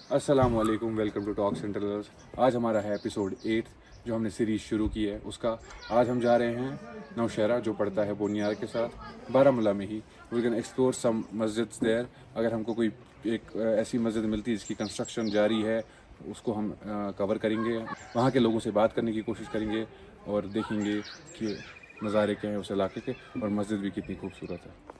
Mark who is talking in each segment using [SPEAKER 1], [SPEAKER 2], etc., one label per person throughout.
[SPEAKER 1] अस्सलाम वालेकुम, welcome to talks interviews. आज हमारा है एपिसोड 8 जो हमने सीरीज़ शुरू की है उसका। आज हम जा रहे हैं नौशहरा जो पड़ता है बोनियार के साथ बारामूला में ही। We can explore some masjids there. अगर हमको कोई एक ऐसी मस्जिद मिलती है जिसकी कंस्ट्रक्शन जारी है उसको हम कवर करेंगे। वहाँ के लोगों से बात करने की कोशिश करेंगे और देखेंगे कि नज़ारे क्या हैं उस इलाके के और मस्जिद भी कितनी खूबसूरत है।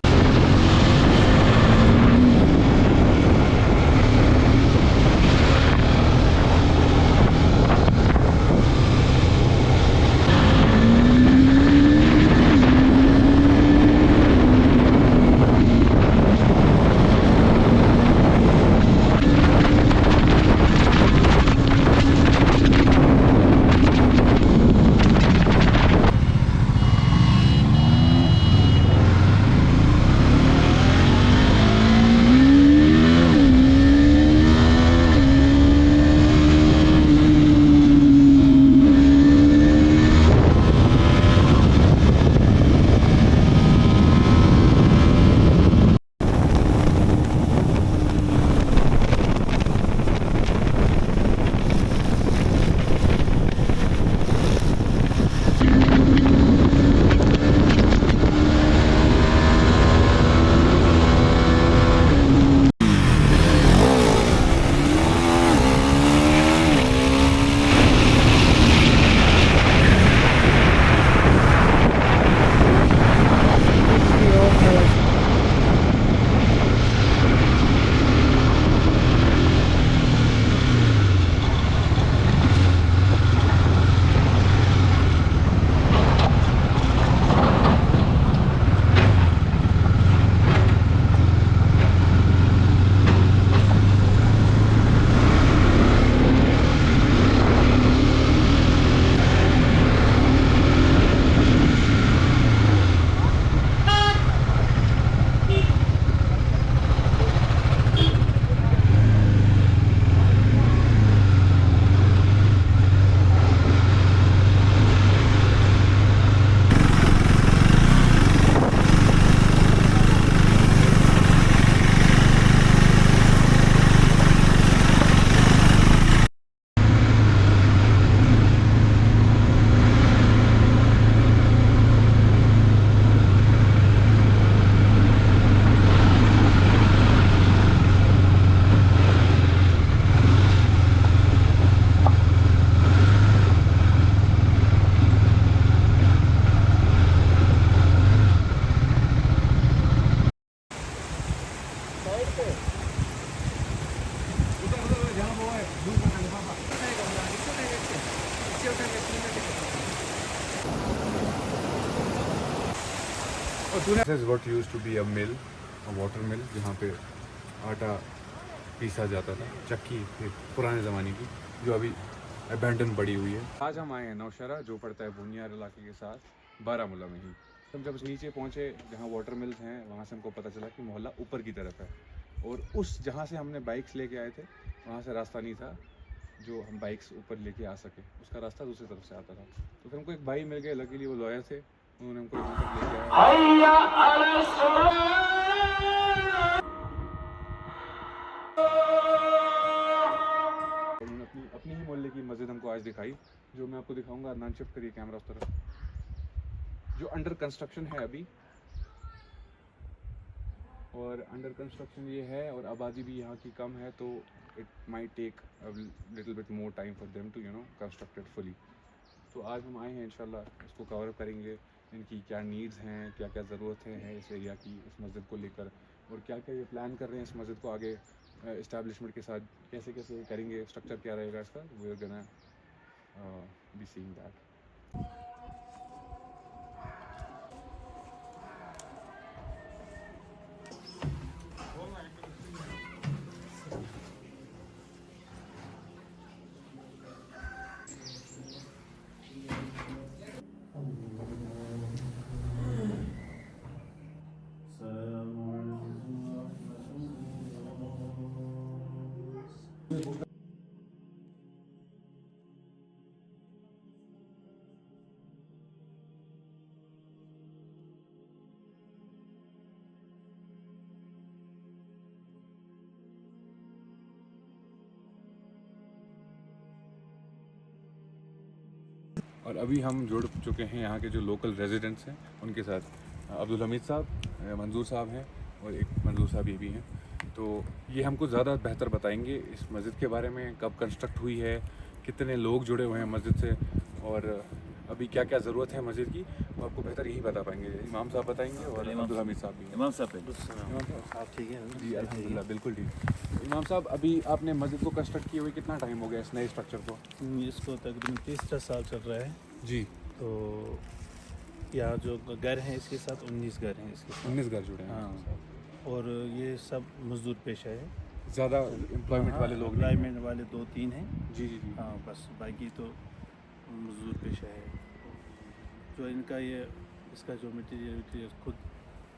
[SPEAKER 1] This is what used to be a mill, a water mill, जहाँ पे आटा पीसा जाता था, चक्की एक पुराने ज़माने की जो अभी अबैंडन पड़ी हुई है। आज हम आए हैं नौशहरा जो पड़ता है बोनियार इलाके के साथ बारामूला में ही। हम जब नीचे पहुँचे जहाँ वाटर मिल्स हैं वहाँ से हमको पता चला कि मोहल्ला ऊपर की तरफ है और उस जहाँ से हमने बाइक्स लेके आए थे वहाँ से रास्ता नहीं था जो हम बाइक्स ऊपर लेके आ सके, उसका रास्ता दूसरी तरफ से आता था। तो फिर हमको एक भाई मिल गए, लकीली वो लॉयर थे, उन्होंने हमको यहाँ तक लेके और उन्होंने अपनी ही मोहल्ले की मस्जिद हमको आज दिखाई जो मैं आपको दिखाऊंगा। अदनान शिफ्ट करिए कैमरा उस तरफ, जो अंडर कंस्ट्रक्शन है अभी, और अंडर कंस्ट्रक्शन ये है और आबादी भी यहाँ की कम है तो it might take little bit more time for them to construct it fully. तो आज हम आए हैं इंशाल्लाह इसको कवर करेंगे, इनकी क्या नीड्स हैं, क्या क्या ज़रूरतें हैं इस एरिया की, इस मस्जिद को लेकर, और क्या क्या ये प्लान कर रहे हैं इस मस्जिद को आगे इस्टेब्लिशमेंट के साथ कैसे कैसे करेंगे, स्ट्रक्चर क्या रहेगा इसका। We are gonna be seeing that. اور ابھی ہم جڑ چکے ہیں یہاں کے جو لوکل ریزیڈنٹس ہیں ان کے ساتھ، عبدالحمید صاحب، منظور صاحب ہیں اور ایک منظور صاحب یہ بھی ہیں. تو یہ ہم کو زیادہ بہتر بتائیں گے اس مسجد کے بارے میں، کب کنسٹرکٹ ہوئی ہے، کتنے لوگ جڑے ہوئے ہیں مسجد سے، اور ابھی کیا کیا ضرورت ہے مسجد کی، وہ آپ کو بہتر یہی بتا پائیں گے. امام صاحب بتائیں گے اور عبدالحمید صاحب بھی.
[SPEAKER 2] امام صاحب
[SPEAKER 3] آپ ٹھیک ہے؟
[SPEAKER 1] جی الحمدللہ بالکل ٹھیک. امام صاحب ابھی آپ نے مسجد کو کنسٹرکٹ کیے ہوئے کتنا ٹائم ہو گیا اس نئے اسٹرکچر کو؟
[SPEAKER 3] اس کو تقریباً 30 سال چل رہا ہے.
[SPEAKER 1] جی.
[SPEAKER 3] تو یہاں جو گھر ہیں اس کے ساتھ 19 گھر ہیں اس کے ساتھ.
[SPEAKER 1] 19 گھر جڑے ہیں.
[SPEAKER 3] ہاں. اور یہ سب مزدور پیشہ ہے.
[SPEAKER 1] زیادہ امپلائمنٹ والے لوگ نہیں؟
[SPEAKER 3] امپلائمنٹ والے 2-3 ہیں.
[SPEAKER 1] جی جی جی.
[SPEAKER 3] ہاں بس باقی تو مزدور پیشہ ہے. جو ان کا یہ اس کا جو مٹیریل خود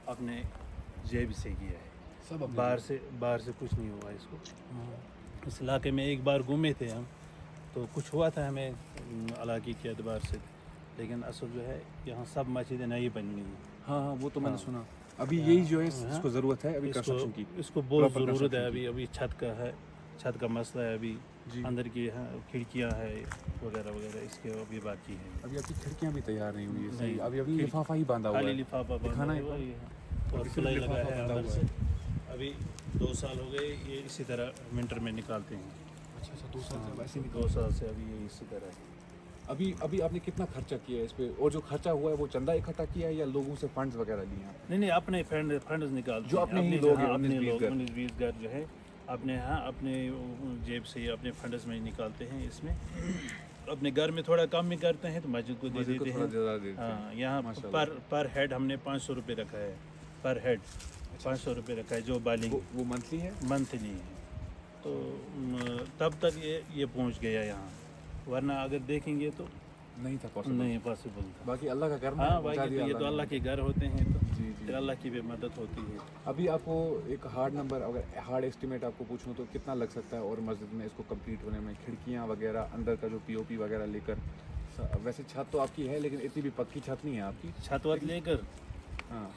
[SPEAKER 3] اپنے جیب سے کیا ہے.
[SPEAKER 1] سب
[SPEAKER 3] باہر سے کچھ نہیں ہوا اس کو. اس علاقے میں ایک بار گھومے تھے ہم تو کچھ ہوا تھا ہمیں علاقے کے اعتبار سے، لیکن اصل جو ہے یہاں سب مسجدیں نئی بن گئی ہیں.
[SPEAKER 1] ہاں وہ تو میں نے سنا. ابھی یہی جو ہے اس کو ضرورت ہے ابھی کنسٹرکشن کی.
[SPEAKER 3] اس کو بہت ضرورت ہے. ابھی چھت کا ہے، چھت کا مسئلہ ہے. ابھی اندر کی کھڑکیاں ہے وغیرہ وغیرہ اس کے ابھی باقی ہے.
[SPEAKER 1] ابھی آپ کی کھڑکیاں بھی تیار نہیں ہوئی ہے. ابھی لفافہ ہی باندھا ہوا ہے.
[SPEAKER 3] خالی لفافہ باندھا ہوا ہے اور سلائی لگا ہے اندر سے. ابھی 2 سال ہو گئے یہ اسی طرح ونٹر میں نکالتے ہیں.
[SPEAKER 1] اچھا 2 سال سے ویسے
[SPEAKER 3] 2 سال سے ابھی یہ اسی طرح ہے.
[SPEAKER 1] ابھی آپ نے کتنا خرچہ کیا ہے اس پہ، اور جو خرچہ ہوا ہے وہ چندہ اکٹھا کیا ہے یا لوگوں سے فنڈز وغیرہ لیے ہیں؟
[SPEAKER 3] نہیں اپنے فنڈز نکالتے ہیں.
[SPEAKER 1] جو اپنے ہی لوگ ہیں
[SPEAKER 3] 19-20 گھر جو ہے اپنے جیب سے اپنے فنڈز میں نکالتے ہیں. اس میں اپنے گھر میں تھوڑا کم بھی کرتے ہیں تو مسجد کو دے دیتے ہیں. ہاں یہاں پر ہیڈ ہم نے 500 روپے رکھا ہے. پر ہیڈ 500 روپے رکھا ہے جو بالنگ.
[SPEAKER 1] وہ منتھلی ہے؟
[SPEAKER 3] منتھلی ہے. تو تب تک یہ پہنچ گیا یہاں، ورنہ اگر دیکھیں گے تو
[SPEAKER 1] نہیں تھا
[SPEAKER 3] پاسبل تھا.
[SPEAKER 1] باقی اللہ کا کرم ہے.
[SPEAKER 3] ہاں باقی یہ تو اللہ کے گھر ہوتے ہیں تو
[SPEAKER 1] جی
[SPEAKER 3] اللہ کی بھی مدد ہوتی ہے.
[SPEAKER 1] ابھی آپ کو ایک ہارڈ نمبر، اگر ہارڈ ایسٹیمیٹ آپ کو پوچھوں تو کتنا لگ سکتا ہے اور مسجد میں اس کو کمپلیٹ ہونے میں، کھڑکیاں وغیرہ اندر کا جو پی او پی وغیرہ لے کر؟ ویسے چھت تو آپ کی ہے لیکن اتنی بھی پکی چھت نہیں ہے آپ کی.
[SPEAKER 3] چھت وت لے کر
[SPEAKER 1] ہاں،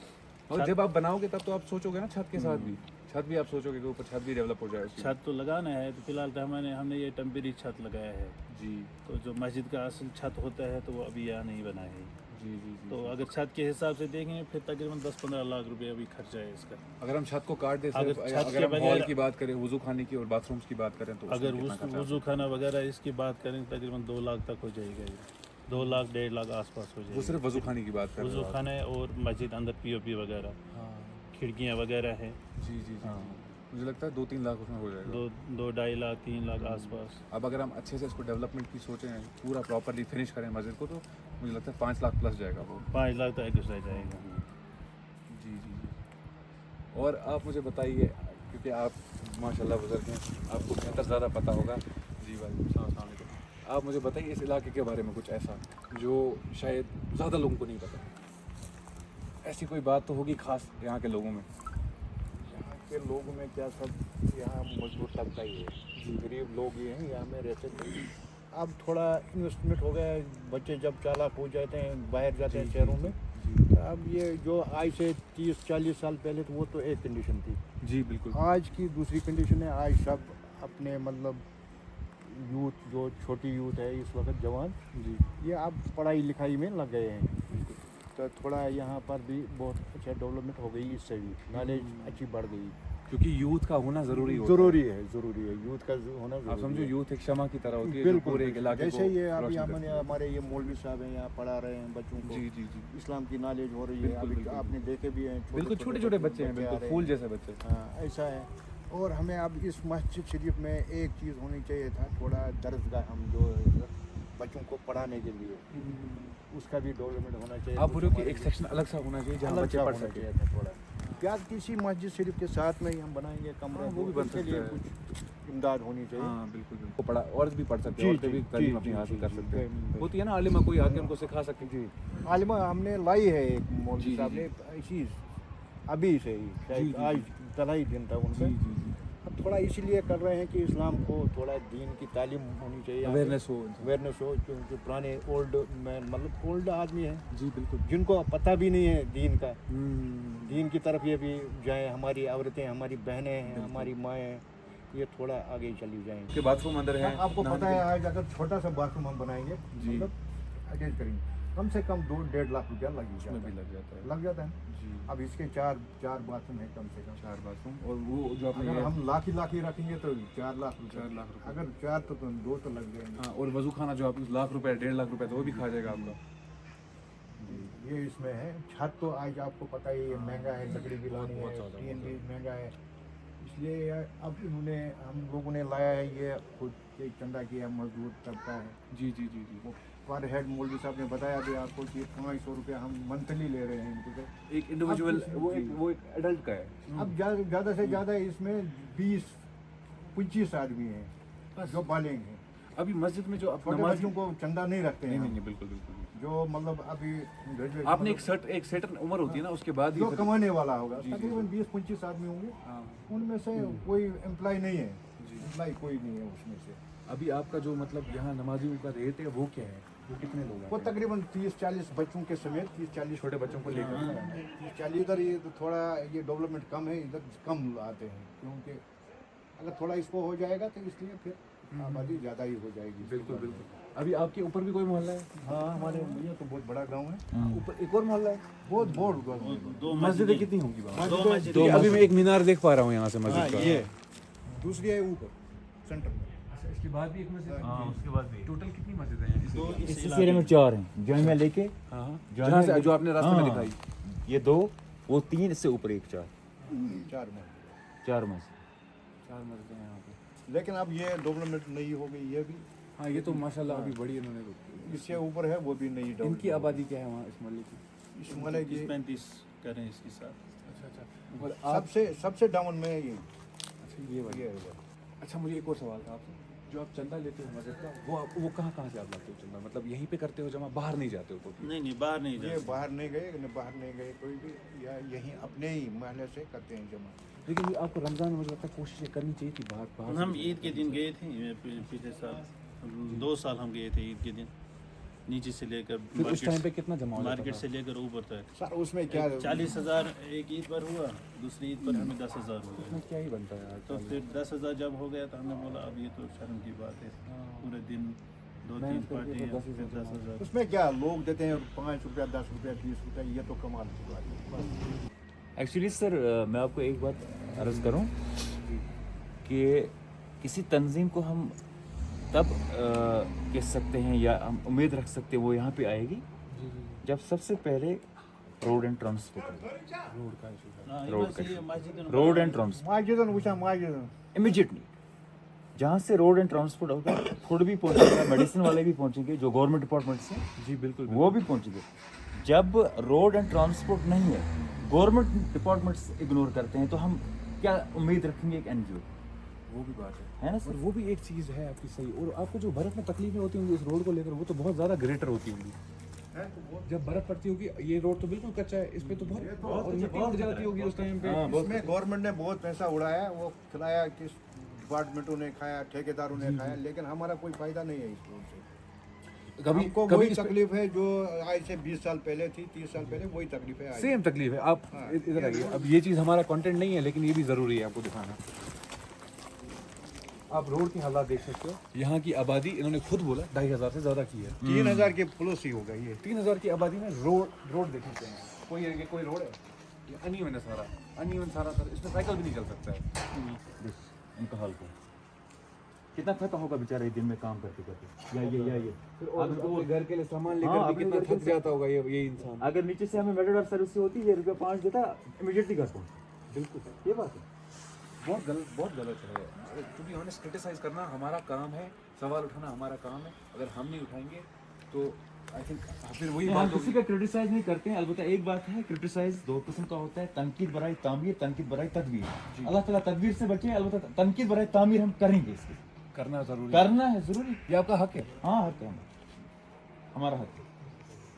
[SPEAKER 1] اور جب آپ بناؤ گے تب تو آپ سوچو گے نا چھت کے ساتھ بھی، چھت بھی آپ سوچو گے کہ اوپر چھت بھی ڈیولپ ہو جائے.
[SPEAKER 3] چھت تو لگانا ہے. تو فی الحال تو ہم نے یہ ٹیمپریری چھت لگایا ہے.
[SPEAKER 1] جی. تو
[SPEAKER 3] جو مسجد کا اصل چھت ہوتا ہے تو وہ ابھی یہاں نہیں بنا ہے.
[SPEAKER 1] جی.
[SPEAKER 3] تو اگر چھت کے حساب سے دیکھیں پھر تقریباً 10-15 لاکھ روپے ابھی خرچہ ہے اس کا.
[SPEAKER 1] اگر ہم چھت کو کاٹ دیں، اگر ہم ہال کی بات کریں، وضو خانے کی اور باتھ رومس کی بات کریں تو
[SPEAKER 3] اگر وضو خانہ وغیرہ اس کی بات کریں تقریباً 2 لاکھ تک ہو جائے گا. 2 لاکھ 1.5 لاکھ آس پاس ہو جائے گا.
[SPEAKER 1] وہ صرف وضو خانے کی بات کریں.
[SPEAKER 3] وضو خانے اور مسجد اندر پی او پی وغیرہ، کھڑکیاں وغیرہ ہے.
[SPEAKER 1] جی. مجھے لگتا ہے 2-3 لاکھ اس میں ہو جائے گا.
[SPEAKER 3] 2-2.5 لاکھ 3 لاکھ آس پاس.
[SPEAKER 1] اب اگر ہم اچھے سے اس کو ڈیولپمنٹ کی سوچیں، پورا پراپرلی فنش کریں مسجد کو، تو مجھے لگتا ہے 5 لاکھ پلس جائے گا. وہ
[SPEAKER 3] 5 لاکھ تک گزر جائے گا.
[SPEAKER 1] جی. اور آپ مجھے بتائیے، کیونکہ آپ ماشاء اللہ بزرگ ہیں، آپ کو بہتر زیادہ پتہ ہوگا. جی بھائی السلام علیکم. آپ مجھے بتائیے اس علاقے کے بارے میں کچھ ایسا جو شاید زیادہ لوگوں کو نہیں پتہ. ایسی کوئی بات تو ہوگی خاص یہاں کے لوگوں میں؟
[SPEAKER 4] یہاں کے لوگوں میں کیا، سب یہاں مزدور طبقہ ہی ہے. غریب لوگ یہ ہیں یہاں میں رہتے تھے. اب تھوڑا انویسٹمنٹ ہو گیا ہے. بچے جب چالاک ہو جاتے ہیں باہر جاتے ہیں شہروں میں. اب یہ جو آج سے 30-40 سال پہلے تو وہ تو ایک کنڈیشن تھی.
[SPEAKER 1] جی بالکل.
[SPEAKER 4] آج کی دوسری کنڈیشن ہے. آج سب اپنے یوتھ، جو چھوٹی یوتھ ہے اس وقت جوان، یہ اب پڑھائی لکھائی میں لگ گئے ہیں. تو تھوڑا یہاں پر بھی بہت اچھا ڈیولپمنٹ ہو گئی. اس سے بھی نالج اچھی بڑھ گئی.
[SPEAKER 1] کیونکہ یوتھ کا ہونا ضروری ہے.
[SPEAKER 4] ضروری ہے یوتھ کا ہونا ضروری ہے.
[SPEAKER 1] آپ سمجھو یوتھ ایک شمع کی طرح ہوتی ہے.
[SPEAKER 4] بالکل. جیسے یہ ابھی ہمارے یہ مولوی صاحب ہیں یہاں پڑھا رہے ہیں بچوں کو.
[SPEAKER 1] جی.
[SPEAKER 4] اسلام کی نالج ہو رہی ہے. ابھی آپ نے دیکھے بھی ہیں
[SPEAKER 1] بالکل چھوٹے بچے ہیں، بالکل پھول جیسے بچے.
[SPEAKER 4] ہاں ایسا ہے. اور ہمیں اب اس مسجد شریف میں ایک چیز ہونی چاہیے تھا، تھوڑا درسگاہ ہم جو بچوں کو پڑھانے کے لیے اس کا بھی ڈیولپمنٹ ہونا چاہیے.
[SPEAKER 1] آپ بولو کہ ایک سیکشن الگ سا ہونا چاہیے جہاں بچے پڑھ سکیں.
[SPEAKER 4] تھوڑا کیا کسی مسجد شریف کے ساتھ میں ہی ہم بنائیں گے کمرے،
[SPEAKER 1] وہ بھی بن
[SPEAKER 4] کے لیے
[SPEAKER 1] سکتا ہے.
[SPEAKER 4] کچھ امداد ہونی چاہیے.
[SPEAKER 1] ہاں بالکل. وہ پڑھا اور بھی پڑھ سکتے ہیں، عورتیں بھی تعلیم اپنی حاصل کر سکتے ہیں. ہوتی ہے نا عالمہ کوئی آ کے ان کو سکھا سکے.
[SPEAKER 4] جی عالمہ ہم نے لائی ہے ایک مولوی صاحب نے اسی ابھی سے ہی، شاید آج تلائی دن تھا ان کا. اب تھوڑا اسی لیے کر رہے ہیں کہ اسلام کو تھوڑا دین کی تعلیم ہونی چاہیے،
[SPEAKER 1] اویئرنیس ہو.
[SPEAKER 4] جو پرانے اولڈ آدمی ہیں
[SPEAKER 1] جی بالکل،
[SPEAKER 4] جن کو پتہ بھی نہیں ہے دین کا، دین کی طرف یہ بھی جائیں. ہماری عورتیں، ہماری بہنیں ہیں، ہماری مائیں ہیں، یہ تھوڑا آگے چلی جائیں.
[SPEAKER 1] کہ باتھ روم اندر ہے.
[SPEAKER 4] آپ کو پتہ ہے آج اگر چھوٹا سا باتھ روم ہم بنائیں گے، अटैच करेंगे, कम से कम 2-1.5 लाख रुपया लग ही
[SPEAKER 1] उसमें
[SPEAKER 4] जाता
[SPEAKER 1] भी
[SPEAKER 4] है,
[SPEAKER 1] लग जाता है
[SPEAKER 4] लग जाता है।
[SPEAKER 1] जी।
[SPEAKER 4] अब इसके चार बाथरूम है कम से कम,
[SPEAKER 1] 4 बाथरूम, और वो जो आपने
[SPEAKER 4] अगर
[SPEAKER 1] ये-
[SPEAKER 4] हम लाख ही रखेंगे तो 4 लाख रुपया,
[SPEAKER 1] 4 लाख रुपए।
[SPEAKER 4] अगर 4 तो 2 तो लग जाएंगे।
[SPEAKER 1] हाँ, और वजू खाना जो आप 1 लाख रुपए 1.5 लाख रुपए तो वो भी खा जाएगा आपका।
[SPEAKER 4] जी, ये इसमें है। छत तो आज आपको पता ही है महंगा है, लकड़ी भी लानी
[SPEAKER 1] बहुत
[SPEAKER 4] है,
[SPEAKER 1] ज़्यादा,
[SPEAKER 4] टीन
[SPEAKER 1] बहुत
[SPEAKER 4] भी महंगा है, इसलिए अब हम लोगों ने लाया है, ये खुद एक चंदा किया, मजदूर तबका है।
[SPEAKER 1] जी जी जी जी।
[SPEAKER 4] वो पर हेड मौलवी साहब ने बताया भी आपको कि 500 रुपया हम मंथली ले रहे हैं इनको तो।
[SPEAKER 1] एक इंडिविजुअल
[SPEAKER 4] अब
[SPEAKER 1] वो एक एडल्ट का है।
[SPEAKER 4] अब ज़्यादा से ज़्यादा इसमें 20-25 आदमी हैं जो पालेंगे।
[SPEAKER 1] अभी मस्जिद में जो आप
[SPEAKER 4] छोटे
[SPEAKER 1] नमाज
[SPEAKER 4] बच्चों को चंदा नहीं रखते हैं,
[SPEAKER 1] नहीं बिल्कुल बिल्कुल।
[SPEAKER 4] जो मतलब अभी ग्रेजुएट
[SPEAKER 1] आपने एक सर्टेन उम्र होती है ना, उसके बाद
[SPEAKER 4] जो
[SPEAKER 1] ही
[SPEAKER 4] कमाने वाला होगा,
[SPEAKER 1] जी, जी,
[SPEAKER 4] तकरीबन 20-25 आदमी होंगे,
[SPEAKER 1] हाँ।
[SPEAKER 4] उनमें से कोई एम्प्लॉय नहीं है,
[SPEAKER 1] जी।
[SPEAKER 4] एम्प्लॉय कोई नहीं है उसमें से।
[SPEAKER 1] अभी आपका जो मतलब यहाँ नमाजियों का रेट है वो क्या है, वो कितने लोग
[SPEAKER 4] वो
[SPEAKER 1] हैं?
[SPEAKER 4] तकरीबन 30-40 बच्चों के समेत 30-40
[SPEAKER 1] छोटे बच्चों को लेकर
[SPEAKER 4] 30-40 इधर ये तो थोड़ा ये डेवलपमेंट कम है, इधर कम आते हैं, क्योंकि अगर थोड़ा इसको हो जाएगा तो इसलिए फिर आबादी ज़्यादा ही हो जाएगी।
[SPEAKER 1] बिल्कुल बिल्कुल। अभी आपके ऊपर भी कोई मोहल्ला है?
[SPEAKER 4] हाँ, हमारे ये तो बहुत बड़ा गांव है,
[SPEAKER 1] ऊपर एक और मोहल्ला है?
[SPEAKER 4] बहुत गांव है।
[SPEAKER 3] 2
[SPEAKER 1] मस्जिदें कितनी होंगी वहाँ?
[SPEAKER 3] दो मस्जिद
[SPEAKER 1] देखिए, अभी मैं एक मीनार देख पा रहा हूँ यहाँ से
[SPEAKER 4] हाँ,
[SPEAKER 1] मस्जिद का।
[SPEAKER 4] ये दूसरी है ऊपर सेंटर में।
[SPEAKER 1] अच्छा, इसके बाद भी एक मस्जिद?
[SPEAKER 2] हाँ उसके बाद भी
[SPEAKER 1] टोटल कितनी मस्जिदें हैं इस
[SPEAKER 3] दो
[SPEAKER 1] एरिया में?
[SPEAKER 3] इस
[SPEAKER 2] इस
[SPEAKER 3] इलाके
[SPEAKER 2] एरिया में 4 हैं, जामिया लेके
[SPEAKER 1] हाँ हाँ।
[SPEAKER 2] जहाँ
[SPEAKER 1] जहाँ से
[SPEAKER 2] से-
[SPEAKER 1] जो आपने रास्ते में
[SPEAKER 2] हाँ।
[SPEAKER 1] दिखाई।
[SPEAKER 2] ये 2 वो 3 इससे ऊपर एक 4
[SPEAKER 4] 4 में,
[SPEAKER 2] 4 मस्जिद।
[SPEAKER 1] 4 मस्जिदें हैं यहाँ पे।
[SPEAKER 4] लेकिन अब ये डेवलपमेंट नहीं हो गई, ये भी
[SPEAKER 1] हाँ, ये तो माशाल्लाह अभी बड़ी इन्होंने
[SPEAKER 4] इससे ऊपर है, वो भी नहीं
[SPEAKER 1] इनकी
[SPEAKER 4] डेवलप।
[SPEAKER 1] आबादी क्या है वहाँ इस मोहल्ले की?
[SPEAKER 4] इस मोहल्ले की
[SPEAKER 3] 35 करें इसके साथ।
[SPEAKER 1] अच्छा अच्छा। और आप
[SPEAKER 4] सबसे डाउन में है ये
[SPEAKER 1] अच्छा ये वाली।
[SPEAKER 4] ये है।
[SPEAKER 1] अच्छा, मुझे एक और सवाल था आपसे, जो आप चंदा लेते हो मस्जिद का, वो कहाँ से आप लाते हो चंदा? मतलब यहीं पे करते हो जमा, बाहर नहीं जाते हो तो?
[SPEAKER 3] नहीं बाहर नहीं
[SPEAKER 4] ये
[SPEAKER 3] जाते।
[SPEAKER 4] बाहर नहीं गए कोई भी, या यहीं अपने ही महल्ले से करते हैं जमा।
[SPEAKER 1] लेकिन ये आपको रमज़ान में मुझे लगता है कोशिश करनी चाहिए थी बाहर
[SPEAKER 3] हम ईद के दिन गए थे, ये पिछले साल 2 साल हम गए थे ईद के दिन, नीचे से लेकर
[SPEAKER 1] फिर उस टाइम पे कितना जमा हो जाता
[SPEAKER 3] मार्केट
[SPEAKER 1] था?
[SPEAKER 3] से लेकर ऊपर तक।
[SPEAKER 4] सर उसमें क्या
[SPEAKER 3] 40,000 एक ईद पर हुआ, दूसरी ईद पर हमें 10,000 हो गया।
[SPEAKER 1] उसमें क्या ही बनता है यार।
[SPEAKER 3] तो फिर 10,000 जब हो गया तो हमने बोला अब ये तो शर्म की बात है, पूरे दिन 2-3
[SPEAKER 1] मेहनत करके
[SPEAKER 3] पार्टी
[SPEAKER 1] तो
[SPEAKER 3] फिर 10,000।
[SPEAKER 4] उसमें क्या लोग देते हैं 5 रुपया, 10 रुपया, 20 रुपया, ये तो कमाल की बात है बस।
[SPEAKER 2] एक्चुअली सर मैं आपको एक बात अर्ज़ करूं कि किसी तंजीम को हम तब कह सकते हैं या हम उम्मीद रख सकते हैं वो यहाँ पे आएगी जब सबसे पहले रोड एंड ट्रांसपोर्ट
[SPEAKER 1] रोड का इशू है।
[SPEAKER 3] हाँ,
[SPEAKER 2] रोड
[SPEAKER 3] वैसे ये मस्जिद
[SPEAKER 2] रोड एंड ट्रांसपोर्ट
[SPEAKER 4] माजिदन उषा माजिदन
[SPEAKER 2] इमीडिएटली जहाँ से रोड एंड ट्रांसपोर्ट होगा फूड भी पहुँचेगा, मेडिसिन वाले भी पहुँचेंगे जो गवर्नमेंट डिपार्टमेंट से
[SPEAKER 1] जी बिल्कुल।
[SPEAKER 2] वो भी पहुँचेंगे। जब रोड एंड ट्रांसपोर्ट नहीं है, गवर्नमेंट डिपार्टमेंट्स इग्नोर करते हैं, तो हम क्या उम्मीद रखेंगे एक एनजीओ?
[SPEAKER 1] वो भी बात है।
[SPEAKER 2] है ना
[SPEAKER 1] और
[SPEAKER 2] सर?
[SPEAKER 1] वो भी एक चीज़ है आपकी सही। और आपको जो बर्फ़ में तकलीफें होती होंगी इस रोड को लेकर, वो तो बहुत ज़्यादा ग्रेटर होती होंगी। जब बर्फ़ पड़ती होगी, ये रोड तो बिल्कुल कच्चा है, इस पे तो बहुत और मिट्टी उड़ जाती होगी उस टाइम पे।
[SPEAKER 4] इसमें गवर्नमेंट ने बहुत पैसा उड़ाया, वो खिलाया, किस डिपार्टमेंटों ने खाया, ठेकेदारों ने खाया, लेकिन हमारा कोई फायदा नहीं है इस रोड से।
[SPEAKER 1] कभी
[SPEAKER 4] हमको
[SPEAKER 1] कभी
[SPEAKER 4] वही तकलीफ है जो आज से 20 साल पहले थी, 30 साल पहले, वही तकलीफ है आज।
[SPEAKER 1] सेम तकलीफ है। आप इधर आइए। अब ये चीज़ हमारा कंटेंट नहीं है, लेकिन ये भी ज़रूरी है आपको दिखाना। आप रोड के हालात देख सकते हो। यहाँ की आबादी इन्होंने खुद बोला 2,500 से ज़्यादा की है।
[SPEAKER 4] 3,000 के प्लस ही होगा ये।
[SPEAKER 1] 3,000 की आबादी में रोड देखते हैं, कोई रोड है, ये अनइवन है सारा, अनइवन सारा सर, इसमें साइकिल भी नहीं चल सकता है।
[SPEAKER 2] इनका हाल को कितना खत्म होगा बेचारा दिन में काम करते करते या ये
[SPEAKER 1] फिर और अपने घर के लिए सामान लेकर
[SPEAKER 2] हाँ,
[SPEAKER 1] भी
[SPEAKER 2] अपने
[SPEAKER 1] कितना
[SPEAKER 2] घर के
[SPEAKER 1] थक जाता होगा ये इंसान।
[SPEAKER 2] अगर नीचे से हमें मेटाडोर सर्विस होती है ₹5 देता इमीडिएटली घर पहुँच।
[SPEAKER 1] बिल्कुल
[SPEAKER 2] ये बात है।
[SPEAKER 1] बहुत गलत है। टू बी ऑनेस्ट, क्रिटिसाइज करना हमारा काम है, सवाल उठाना हमारा काम है। अगर हम नहीं उठाएंगे तो आई थिंक फिर वही
[SPEAKER 2] हम
[SPEAKER 1] बात
[SPEAKER 2] किसी
[SPEAKER 1] होगी।
[SPEAKER 2] का क्रिटिसाइज नहीं करते हैं, अलबत्ता एक बात है, क्रिटिसाइज 2 किस्म का होता है, तनकीद बराए तामीर, तनकीद बराए तदबीर। अल्लाह ताला तदबीर से बचे, अलबत्ता तनकीद बराए तामीर हम करेंगे, इसके
[SPEAKER 1] करना जरूरी है।
[SPEAKER 2] करना है जरूरी।
[SPEAKER 1] ये आपका हक है।
[SPEAKER 2] हाँ हक है, हमारा हक है।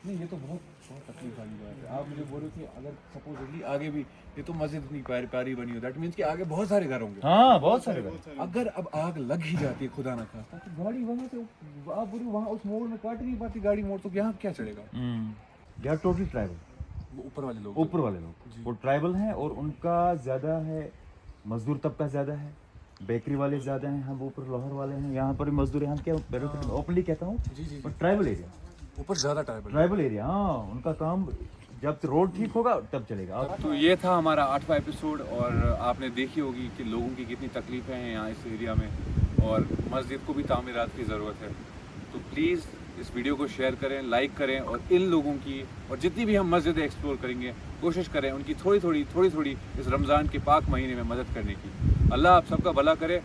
[SPEAKER 1] नहीं, ये तो बहुत तकलीफ वाली बात है। आप मुझे बोल रहे थे अगर सपोजली आगे भी ये तो मस्जिद इतनी प्यारी बनी हो, दैट मीन्स कि आगे बहुत सारे घर होंगे।
[SPEAKER 2] हाँ बहुत सारे घर।
[SPEAKER 1] अगर अब आग लग ही जाती है खुदा ना खास्ता, तो गाड़ी वहाँ से आप बोलो वहाँ उस मोड़ में काट नहीं पाती गाड़ी, मोड़ तो यहाँ क्या चलेगा?
[SPEAKER 2] दे आर टोटली ट्राइबल,
[SPEAKER 1] वो ऊपर वाले लोग।
[SPEAKER 2] ऊपर वाले लोग वो ट्राइबल हैं और उनका ज़्यादा है, मजदूर तबका ज़्यादा है, बेकरी वाले ज़्यादा हैं, हम ऊपर लाहौर वाले हैं, यहाँ पर भी मजदूर हैं। हम क्या ओपनली कहता हूँ,
[SPEAKER 1] जी जी
[SPEAKER 2] और ट्राइबल एरिया
[SPEAKER 1] ऊपर ज़्यादा
[SPEAKER 2] ट्राइबल एरिया, हाँ उनका काम जब रोड ठीक होगा तब चलेगा।
[SPEAKER 1] तो ये था हमारा 8वां एपिसोड, और आपने देखी होगी कि लोगों की कितनी तकलीफ़ें हैं यहाँ इस एरिया में, और मस्जिद को भी तामीरात की ज़रूरत है। तो प्लीज़ इस वीडियो को शेयर करें, लाइक करें, और इन लोगों की और जितनी भी हम मस्जिदें एक्सप्लोर करेंगे कोशिश करें उनकी थोड़ी थोड़ी इस रमज़ान के पाक महीने में मदद करने की। अल्लाह आप सबका भला करे।